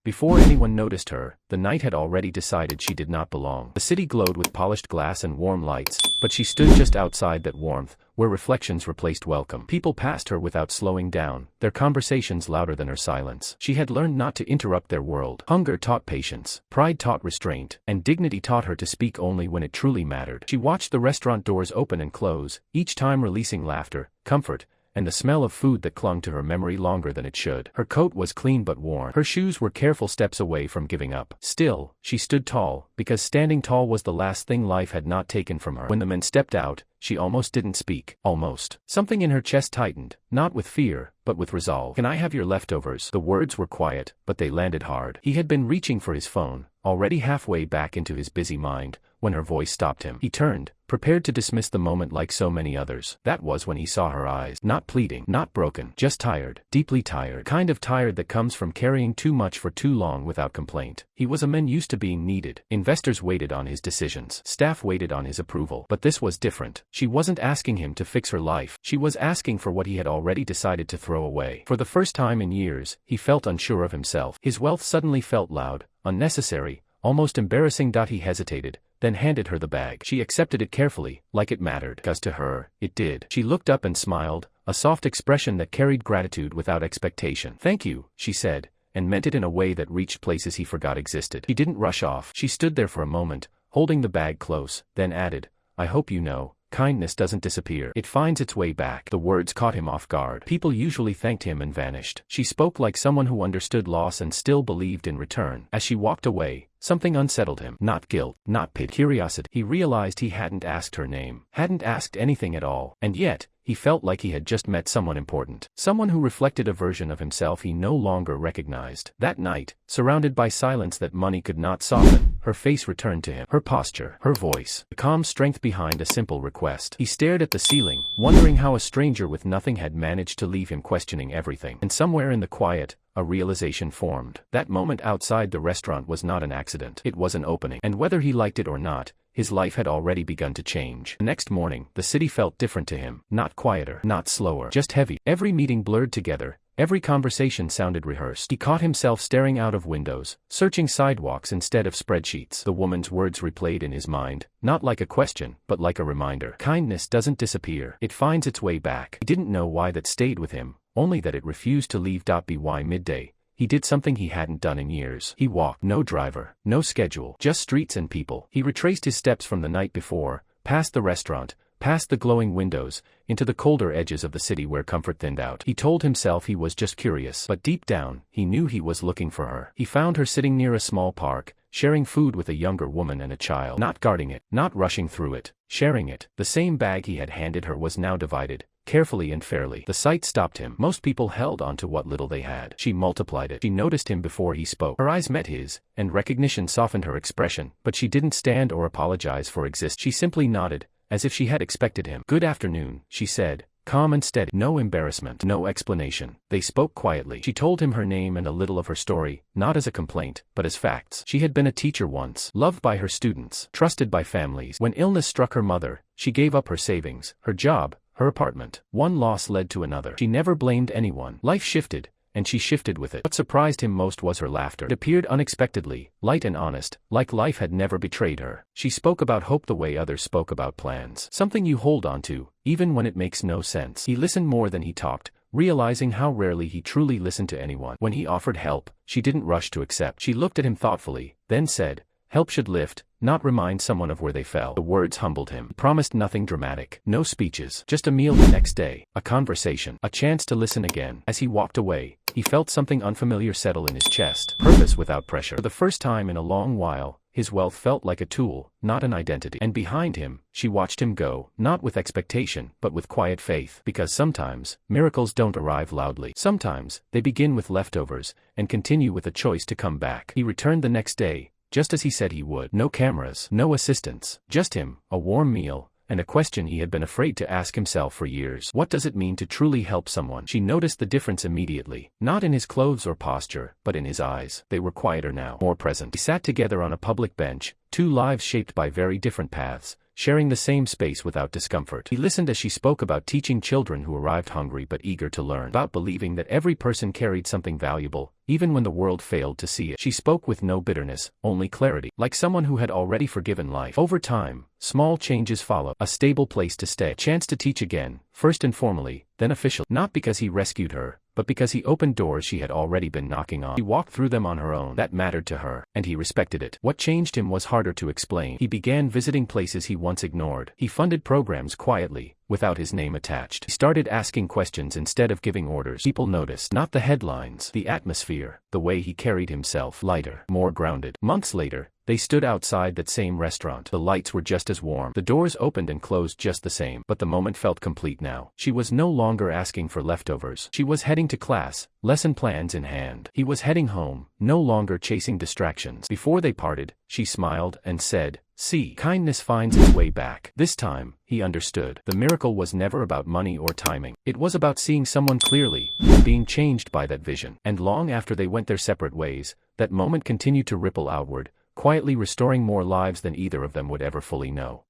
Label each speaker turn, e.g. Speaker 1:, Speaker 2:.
Speaker 1: Before anyone noticed her, the night had already decided she did not belong. The city glowed with polished glass and warm lights, but she stood just outside that warmth, where reflections replaced welcome. People passed her without slowing down, their conversations louder than her silence. She had learned not to interrupt their world. Hunger taught patience, pride taught restraint, and dignity taught her to speak only when it truly mattered. She watched the restaurant doors open and close, each time releasing laughter, comfort, and the smell of food that clung to her memory longer than it should. Her coat was clean but worn. Her shoes were careful steps away from giving up. Still, she stood tall, because standing tall was the last thing life had not taken from her. When the men stepped out, she almost didn't speak. Almost. Something in her chest tightened, not with fear, but with resolve. "Can I have your leftovers?" The words were quiet, but they landed hard. He had been reaching for his phone, already halfway back into his busy mind, when her voice stopped him. He turned, prepared to dismiss the moment like so many others. That was when he saw her eyes. Not pleading, not broken, just tired, deeply tired. Kind of tired that comes from carrying too much for too long without complaint. He was a man used to being needed. Investors waited on his decisions. Staff waited on his approval. But this was different. She wasn't asking him to fix her life. She was asking for what he had already decided to throw away. For the first time in years, he felt unsure of himself. His wealth suddenly felt loud, unnecessary, almost embarrassing. He hesitated, then handed her the bag. She accepted it carefully, like it mattered. Because to her, it did. She looked up and smiled, a soft expression that carried gratitude without expectation. "Thank you," she said, and meant it in a way that reached places he forgot existed. He didn't rush off. She stood there for a moment, holding the bag close, then added, "I hope you know, kindness doesn't disappear. It finds its way back." The words caught him off guard. People usually thanked him and vanished. She spoke like someone who understood loss and still believed in return. As she walked away, something unsettled him. Not guilt, not pity, curiosity. He realized he hadn't asked her name, hadn't asked anything at all, and yet, he felt like he had just met someone important. Someone who reflected a version of himself he no longer recognized. That night, surrounded by silence that money could not soften, her face returned to him. Her posture, her voice, the calm strength behind a simple request. He stared at the ceiling, wondering how a stranger with nothing had managed to leave him questioning everything. And somewhere in the quiet, a realization formed. That moment outside the restaurant was not an accident. It was an opening. And whether he liked it or not, his life had already begun to change. The next morning, the city felt different to him. Not quieter, not slower, just heavy. Every meeting blurred together. Every conversation sounded rehearsed. He caught himself staring out of windows, searching sidewalks instead of spreadsheets. The woman's words replayed in his mind, not like a question, but like a reminder. Kindness doesn't disappear. It finds its way back. He didn't know why that stayed with him, only that it refused to leave. By midday, he did something he hadn't done in years. He walked. No driver, no schedule, just streets and people. He retraced his steps from the night before, past the restaurant, past the glowing windows, into the colder edges of the city where comfort thinned out. He told himself he was just curious, but deep down, he knew he was looking for her. He found her sitting near a small park, sharing food with a younger woman and a child. Not guarding it, not rushing through it, sharing it. The same bag he had handed her was now divided, carefully and fairly. The sight stopped him. Most people held on to what little they had. She multiplied it. She noticed him before he spoke. Her eyes met his, and recognition softened her expression, but she didn't stand or apologize for existing. She simply nodded, as if she had expected him. "Good afternoon," she said, calm and steady. No embarrassment, no explanation. They spoke quietly. She told him her name and a little of her story, not as a complaint, but as facts. She had been a teacher once, loved by her students, trusted by families. When illness struck her mother, she gave up her savings, her job, her apartment. One loss led to another. She never blamed anyone. Life shifted, and she shifted with it. What surprised him most was her laughter. It appeared unexpectedly, light and honest, like life had never betrayed her. She spoke about hope the way others spoke about plans. Something you hold on to, even when it makes no sense. He listened more than he talked, realizing how rarely he truly listened to anyone. When he offered help, she didn't rush to accept. She looked at him thoughtfully, then said, "Help should lift, not remind someone of where they fell." The words humbled him. He promised nothing dramatic. No speeches. Just a meal the next day. A conversation. A chance to listen again. As he walked away, he felt something unfamiliar settle in his chest. Purpose without pressure. For the first time in a long while, his wealth felt like a tool, not an identity. And behind him, she watched him go, not with expectation, but with quiet faith. Because sometimes, miracles don't arrive loudly. Sometimes, they begin with leftovers, and continue with a choice to come back. He returned the next day, just as he said he would. No cameras, no assistants, just him, a warm meal, and a question he had been afraid to ask himself for years. What does it mean to truly help someone? She noticed the difference immediately, not in his clothes or posture, but in his eyes. They were quieter now, more present. They sat together on a public bench, two lives shaped by very different paths, sharing the same space without discomfort. He listened as she spoke about teaching children who arrived hungry but eager to learn, about believing that every person carried something valuable, even when the world failed to see it. She spoke with no bitterness, only clarity, like someone who had already forgiven life. Over time, small changes followed: a stable place to stay, a chance to teach again, first informally, then officially. Not because he rescued her, but because he opened doors she had already been knocking on. She walked through them on her own. That mattered to her, and he respected it. What changed him was harder to explain. He began visiting places he once ignored. He funded programs quietly, without his name attached. He started asking questions instead of giving orders. People noticed, not the headlines, the atmosphere, the way he carried himself, lighter, more grounded. Months later, they stood outside that same restaurant. The lights were just as warm. The doors opened and closed just the same. But the moment felt complete now. She was no longer asking for leftovers. She was heading to class, lesson plans in hand. He was heading home, no longer chasing distractions. Before they parted, she smiled and said, "See, kindness finds its way back." This time, he understood. The miracle was never about money or timing. It was about seeing someone clearly, being changed by that vision. And long after they went their separate ways, that moment continued to ripple outward, quietly restoring more lives than either of them would ever fully know.